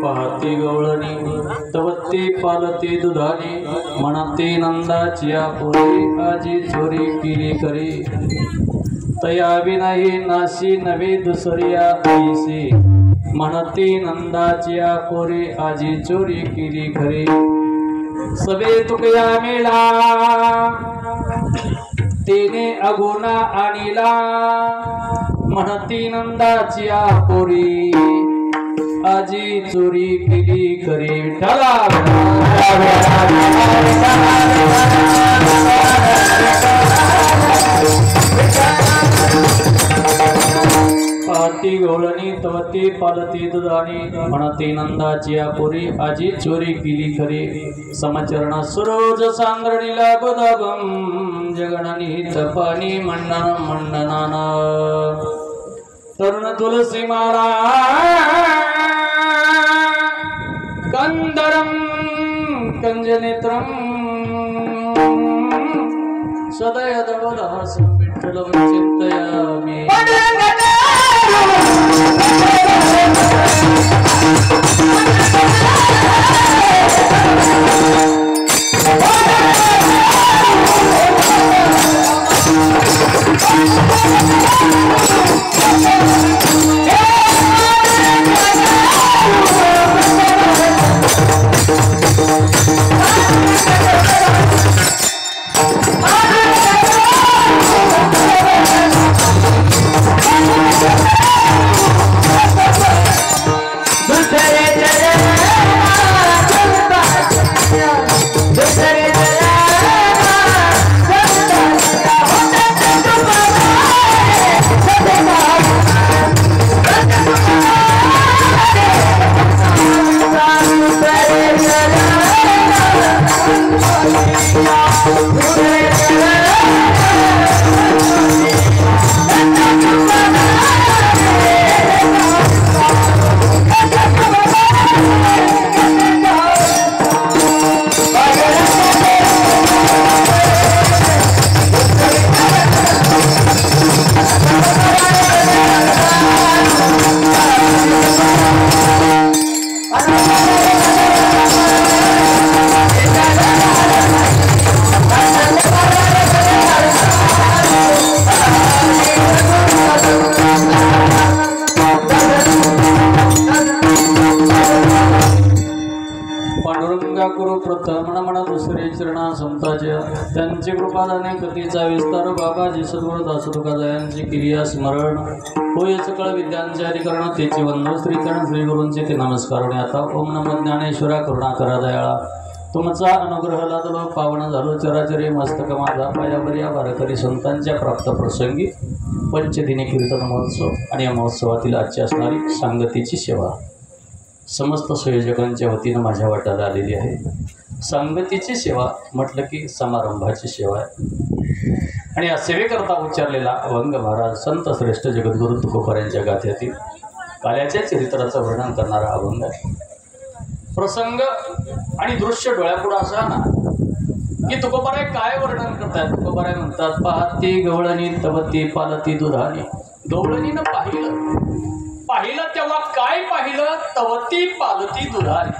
पाहते गवळणी तवते पालते दुधाने म्हणते नंदाची आपुरी आजी चोरी केली करी तया विनाही नाशी नवे दुसऱ्या ऐसे म्हणते नंदाची आपुरी आजी चोरी केली खरी सबे तुकया मेला तेने अगुना आणिला म्हणती नंदाची आपुरी आजी चोरी केली करे विठ्ठला पाहती गवळणी तवती पालती दुधानी म्हणते नंदाची आपुरी आजी चोरी केली खरी समचरण सरोज सांद्रणीला गोदागम जगणनी तपानी मंडन मंडनान तरुण तुलसी माला कंदरम कंजनेत्रम सदयदवदासं विठ्ठलं चिन्तयामि जय जय पांडुरंगा करू प्रथम नमन दुसरे चरणा संताच्या त्यांची कृपादाने कथेचा विस्तार बाबाजी सद्गुरू दासतुकाजयांची क्रिया स्मरण होय सकळ विद्यांचे अधिकरण त्याचे वंदन श्रीचरण श्री गुरूंचे ते नमस्कार. आता ओम नमो ज्ञानेश्वरा करुणा करा दयाळा तुमचा अनुग्रह लादलो पावन झालो चराचरी मस्तक माझा पायावर या वारकरी संतांच्या प्राप्त प्रसंगी पंचदिनी कीर्तन महोत्सव आणि या महोत्सवातील आजची असणारी सांगतीची सेवा समस्त संयोजकांच्या वतीनं माझ्या वाट्याला आलेली आहे. सांगतीची सेवा म्हटलं की समारंभाची सेवा आहे आणि या सेवेकरता उच्चारलेला अभंग महाराज संत श्रेष्ठ जगद्गुरु तुकोबारायांच्या गाथ्यातील काल्याच्या चरित्राचं वर्णन करणारा अभंग आहे. प्रसंग आणि दृश्य डोळ्यापुढं असा ना की तुकोबाराय काय वर्णन करतात. तुकोबाराय म्हणतात पाहती गवळणी तवती पालती दुधानी. गवळणीनं पाहिलं तेव्हा काय पाहिलं तवती पालती दुधानी.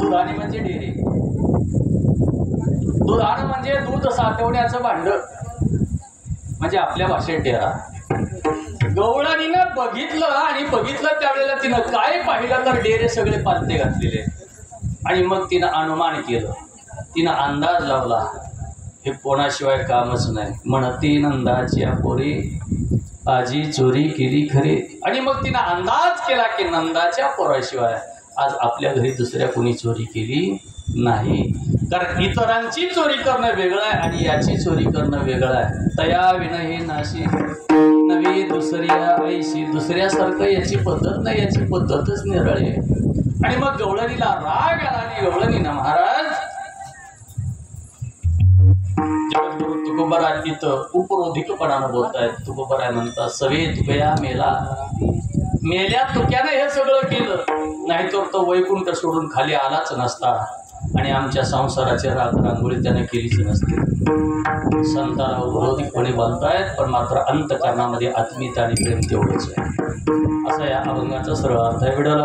दुधानी म्हणजे डेरे, दुधान म्हणजे दूध साठवण्याचं भांड म्हणजे आपल्या भाषेत डेरा. गवळणीनं बघितलं त्यावेळेला तिनं काय पाहिलं तर डेरे सगळे पालते घातलेले आणि मग तिनं अनुमान केलं, तिनं अंदाज लावला हे कोणाशिवाय कामच नाही. म्हणती नंदाची पोरी आजी चोरी केली खरे. आणि मग तिनं अंदाज केला की नंदाच्या पोराशिवाय आज आपल्या घरी दुसऱ्या कोणी चोरी केली नाही. कारण इतरांची चोरी करणं वेगळं आहे आणि याची चोरी करणं वेगळं आहे. तया विनही नाशी नवी दुसऱ्या ऐशी. दुसऱ्यासारखं याची पद्धत नाही, याची पद्धतच निराळी आहे. आणि मग गवळणीला राग आला आणि गवळणीनं महाराज जगद्गुरु तुकोबाराय तिथं उपरोधिकपणानं बोलतायत. तुकोबाराय म्हणतात सवे तुकया मेल्या तुक्यानं हे सगळं केलं, नाहीतर तो वैकुंठ सोडून खाली आलाच नसता आणि आमच्या संसाराची रांगोळी त्याने केलीच नसते. संतांना उपरोधिकपणे बोलतायत पण मात्र अंतकरणामध्ये आत्मीयता आणि प्रेम तेवढंच आहे. असा या अभंगाचा सरळ अर्थ आहे. विडाला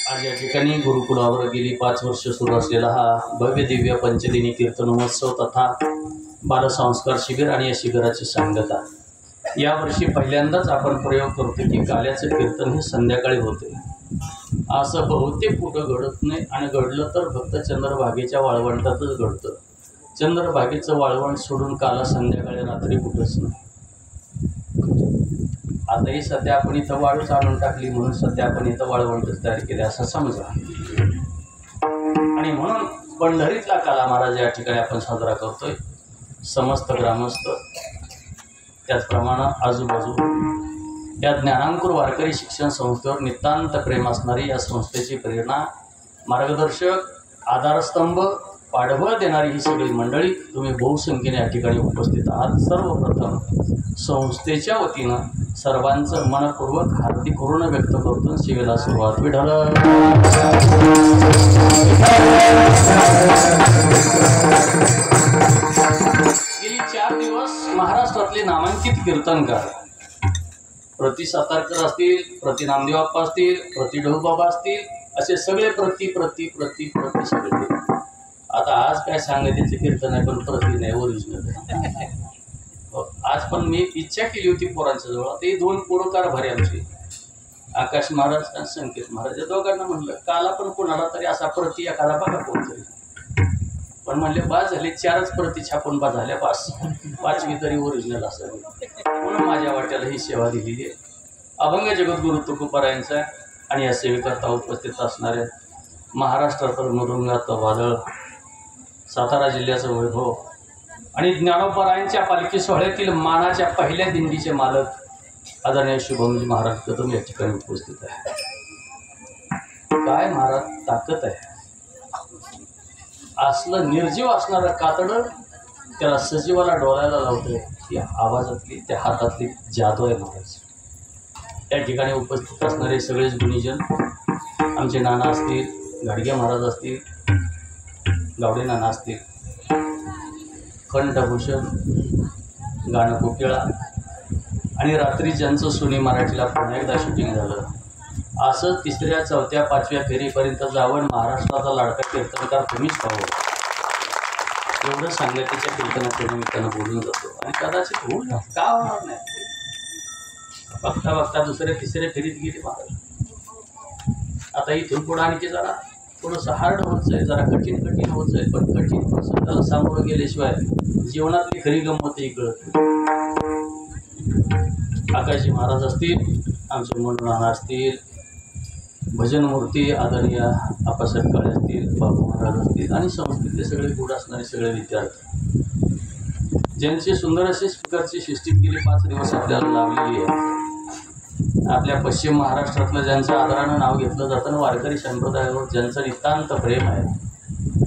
आज या ठिकाणी गुरुकुलावर गेली 5 वर्ष सुरू असलेला हा भव्य दिव्य पंचदिनी कीर्तन महोत्सव तथा बालसंस्कार शिबिर आणि या शिबिराची सांगता. यावर्षी पहिल्यांदाच आपण प्रयोग करतो की काल्याचं कीर्तन हे संध्याकाळी होते. असं बहुतेक कुठं घडत नाही आणि घडलं तर फक्त चंद्रभागेच्या वाळवंटातच घडतं. चंद्रभागेचं वाळवंट सोडून काला संध्याकाळी रात्री कुठंच नाही. आताही सध्या आपण इथं वाळूच आणून टाकली म्हणून सध्या आपण इथं वाळवंटच तयार केले असं समजा. आणि म्हणून पंढरीतला काला महाराज या ठिकाणी आपण साजरा करतोय. समस्त ग्रामस्थ त्याचप्रमाणे आजूबाजू या ज्ञानांकुर वारकरी शिक्षण संस्थेवर नितांत प्रेम असणारी या संस्थेची प्रेरणा मार्गदर्शक आधारस्तंभ पाठबळ देणारी ही सगळी मंडळी तुम्ही बहुसंख्येने या ठिकाणी उपस्थित आहात. सर्वप्रथम संस्थेच्या वतीनं सर्वांचं मनपूर्वक हार्दिक ऋण व्यक्त करून सेवेला सुरुवात. विठ्ठल गेली 4 दिवस महाराष्ट्रातले नामांकित कीर्तनकार प्रति सातारकर असतील, प्रति नामदेव बाप्पा असतील, प्रति ढोबाबा असतील, असे सगळे प्रति सगळे. आता आज काय सांगायचे कीर्तन आहे पण प्रति नाही, ओरिजिनल आहे. आज पण मी इच्छा केली होती पोरांच्या जवळ. ते 2 पुरकार भरे आमचे आकाश महाराज आणि संकेत महाराज या दोघांना म्हणलं काला पण कोणाला तरी असा प्रति एखादा बघा कोणतरी. पण म्हणले बाज झाले 4च प्रति छापून बा झाल्या 5वी तरी ओरिजिनल असावी म्हणून माझ्या वाट्याला ही सेवा दिलेली आहे. अभंग जगद्गुरु तुकोबारायांचा आणि या सेवेकरता उपस्थित असणाऱ्या महाराष्ट्रातील मृदुंगाचं वादळ, सातारा जिल्ह्याचं वैभव आणि ज्ञानोबारायांच्या पालखी सोहळ्यातील मानाच्या पहिल्या दिंडीचे मालक आदरणीय शुभमजी महाराज कदम या ठिकाणी उपस्थित आहे. काय महाराज ताकद आहे. असलं निर्जीव असणारं कातडं त्याला सजीवाला डोळ्याला लावतंय. या आवाजातली त्या हातातली जादू आहे महाराज. त्या ठिकाणी उपस्थित असणारे सगळेच गुणीजन आमचे नाना असतील, गाडगे महाराज असतील, गावडे नाना असतील, कंठभूषण, गाणं कोकिळा आणि रात्री ज्यांचं सुनी मराठीला पुन्हा एकदा शूटिंग झालं असं 3ऱ्या 4थ्या 5व्या फेरीपर्यंत जावं महाराष्ट्राचा लाडका कीर्तनकार तुम्हीच पाहू. एवढं सांगण्याच्या कीर्तनाच्या निमित्तानं बोलून जातो आणि कदाचित होईल का होणार नाही. बघता बघता दुसऱ्या तिसऱ्या फेरीत गेले महाराज. आता इथून पुढे आणखी जरा थोडंसं हार्ड होत जाईल, जरा कठीण होत जाईल, पण कठीण प्रसंगाला सामोरं गेल्याशिवाय जीवनातली खरी गंमतही कळत नाही. आकाशी महाराज असतील, आमचे मननाना असतील, भजनमूर्ती आदरणीय आप्पासाहेब काळे असतील, बाबू महाराज असतील आणि संस्कृतीतले सगळे गुण असणारे सगळे विद्यार्थी ज्यांची सुंदर अशी स्पीकरची सिस्टीम गेली 5 दिवस आपल्याला लावलेली आहे. आपल्या पश्चिम महाराष्ट्रातलं ज्यांचं आदरानं नाव घेतलं जातं, वारकरी संप्रदायावर ज्यांचं नितांत प्रेम आहे,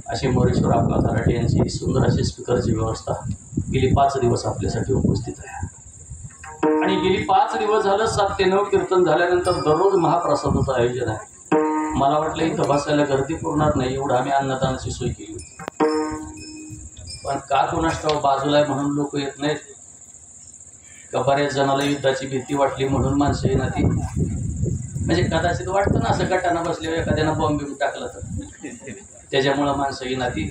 असे मोरेश्वर आप्पा कराटे यांची सुंदर अशी स्पीकरची व्यवस्था गेली 5 दिवस आपल्यासाठी उपस्थित आहे. आणि गेली 5 दिवस झालं 7 ते 9 कीर्तन झाल्यानंतर दररोज महाप्रसादाचं आयोजन आहे. मला वाटलं इथं बसायला गर्दी पुरणार नाही, एवढं आम्ही अन्नदानाची सोय केली होती. पण का कोणास ठाऊक बाजूला आहे म्हणून लोक येत नाहीत का बऱ्याच जणाला युद्धाची भीती वाटली म्हणून माणसं येणार ती. म्हणजे कदाचित वाटतं ना असं गटानं बसल्यावर एखाद्यानं बॉम्ब बिम टाकला तर त्याच्यामुळं माणसं येणार ती.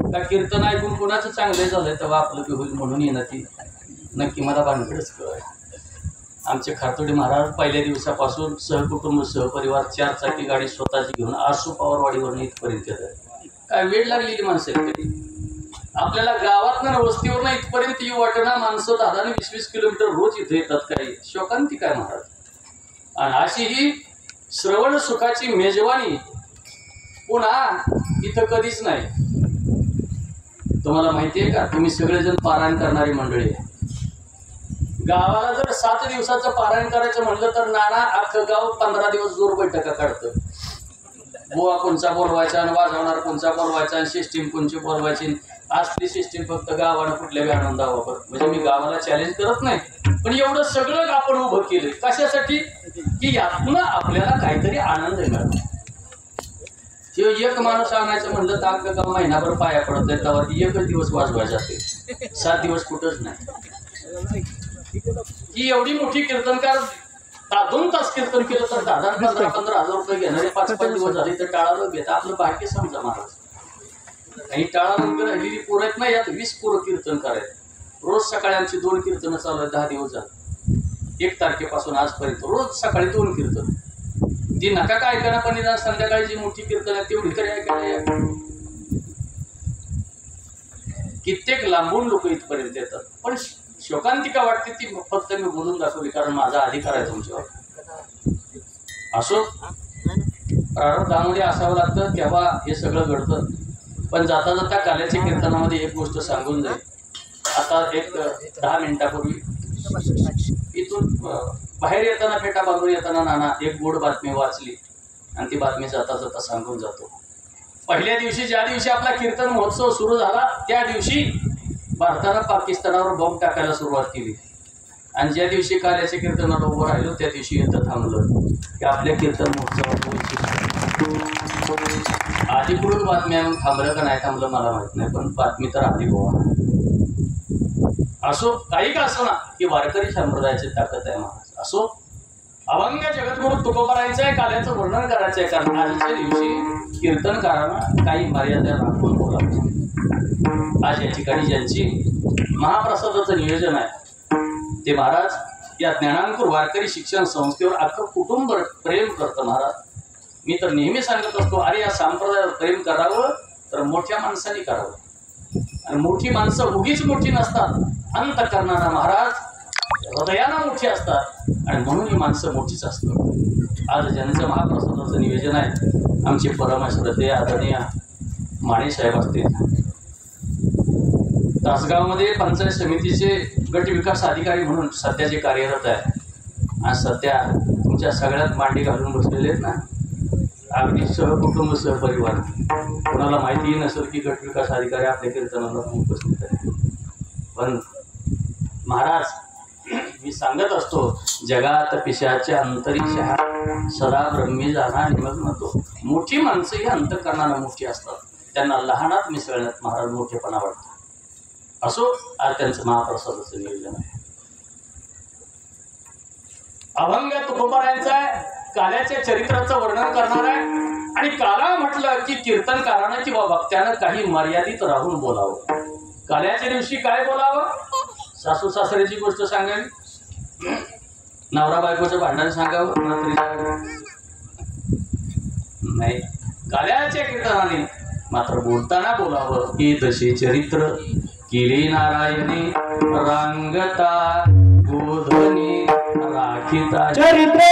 का कीर्तन ऐकून कोणाचं चांगलं झालंय तेव्हा आपलं बी होईल म्हणून येणार ती. नक्की मला भानगडच कळ. आमचे खातोडी महाराज पहिल्या दिवसापासून सहकुटुंब सहपरिवार 4 चाकी गाडी स्वतःची घेऊन आसू पवारवाडीवरून इथपर्यंत येतात. काय वेळ लागलेली माणसं आहेत कधी. आपल्याला गावातनं वस्तीवरनं इथपर्यंत येऊ वाटेना माणसं 10 आणि 20 किलोमीटर रोज इथे येतात. काही शोकांती काय महाराज. आणि अशी ही श्रवण सुखाची मेजवानी पुन्हा इथं कधीच नाही. तुम्हाला माहिती आहे का, तुम्ही सगळेजण पारायण करणारी मंडळी आहे. गावाला जर 7 दिवसाचं पारायण करायचं म्हटलं तर नाना अख्खं गाव 15 दिवस जोर बैठका काढतं. बुवा कोणचा बोलवायचा आणि वाजवणार कोणचा बोलवायचा आणि सिस्टीम कोणची बोलवायची. असली सिस्टीम फक्त गावानं कुठल्या बी आनंदा वापर. म्हणजे मी गावाला चॅलेंज करत नाही, पण एवढं सगळं आपण उभं केलं कशासाठी की यातनं आपल्याला काहीतरी आनंद मिळतो. एक माणूस आणायचं म्हणलं तर अख्खं गाव महिनाभर पाया पडत आहे, त्यावर 1 दिवस वाजवायला जाते. 7 दिवस कुठंच नाही. ही एवढी मोठी कीर्तनकार 2 तास कीर्तन केलं तर 10-15 हजार रुपये घेणारे 5-5 दिवस झाले तर टाळाला घेता आपलं भाग्य समजा महाराज. आणि टाळानंतर राहिलेली पोरं आहेत ना, यात 20 पोरं कीर्तन करायचं. रोज सकाळी आमची 2 कीर्तनं चालू आहेत. 10 दिवस झाले 1 तारखेपासून आजपर्यंत रोज सकाळी 2 कीर्तन. जी नका काय ऐकायला पण निदान संध्याकाळी जी मोठी कीर्तन आहे तेवढी तरी ऐकायला. कित्येक लांबून लोक इथपर्यंत येतात. पण शोकांतिका वाटते ती फक्त मी बोलून दाखवली कारण माझा अधिकार आहे तुमच्यावर. असो प्रारब्धामध्ये असावं लागतं तेव्हा हे सगळं घडतं. पण जाता जाता काल्याच्या कीर्तनामध्ये एक गोष्ट सांगून जाईल. आता एक 10 मिनिटापूर्वी इथून बाहेर येताना फेटा बांधून येताना नाना एक गोड बातमी वाचली आणि ती बातमी जाता जाता सांगून जातो. पहिल्या दिवशी ज्या दिवशी आपला कीर्तन महोत्सव सुरू झाला त्या दिवशी भारतानं पाकिस्तानावर बॉम्ब टाकायला सुरुवात केली. आणि ज्या दिवशी काल्याच्या कीर्तनाला उभं राहिलो त्या दिवशी युद्ध थांबलं की आपल्या कीर्तन महोत्सवात आधीकडून बातम्या येऊन थांबलं का नाही थांबलं मला माहित नाही, पण बातमी तर आधी गोवा. असो काही का असो ना की वारकरी संप्रदायाची ताकद आहे महाराज. असो अभंग जगद्गुरु तुकोबारायांचं आहे, काल्याचं वर्णन करायचं आहे. कारण आजच्या दिवशी कीर्तनकारांना काही मर्यादा राखून बोलावं. आज या ठिकाणी ज्यांची महाप्रसादाचं नियोजन आहे ते महाराज या ज्ञानांकुर वारकरी शिक्षण संस्थेवर अख्खं कुटुंब प्रेम करतं महाराज. मी तर नेहमी सांगत असतो, अरे या संप्रदायावर प्रेम करावं तर मोठ्या माणसांनी करावं. आणि मोठी माणसं उगीच मोठी नसतात, अंत करणारा महाराज हृदयानं मोठी असतात आणि म्हणून ही माणसं मोठीच असतात. आज ज्यांचं महाप्रसादाचं नियोजन आहे आमचे परमश्रद्धेय आदरणीय माणेसाहेब असतील. तासगावमध्ये पंचायत समितीचे गट विकास अधिकारी म्हणून सध्या जे कार्यरत आहे. आज सध्या तुमच्या सगळ्यात मांडी घालून बसलेले आहेत ना, अगदी सहकुटुंब सहपरिवार. कोणाला माहितीही नसेल की गट विकास अधिकारी आपल्या कीर्तनाला उपस्थित आहे. पण महाराज मी सांगत असतो, जगात पिशाच्या अंतरिक्षा सदा ब्रह्मी जाणा निमग्न तो. मोठी माणसं ही अंतःकरणानं मोठी असतात, त्यांना लहानात मिसळण्यात महाराज मोठेपणा वाटतो. असो आज त्यांचं महाप्रसादाचं नियोजन आहे. अभंग तुकोबारायांचं आहे, काल्याच्या चरित्राचं वर्णन करणार आहे. आणि काला म्हटलं की कीर्तनकारानं किंवा वक्त्यानं काही मर्यादित राहून बोलावं. काल्याच्या दिवशी काय बोलावं? सासू सासऱ्याची गोष्ट सांगावी, नवरा बायकोचं भांडण सांगावं, नाही. काल्याच्या कीर्तनाने मात्र बोलताना बोलावं की दशे चरित्र केले नारायणी रांगता गोधनी राखिता चरित्र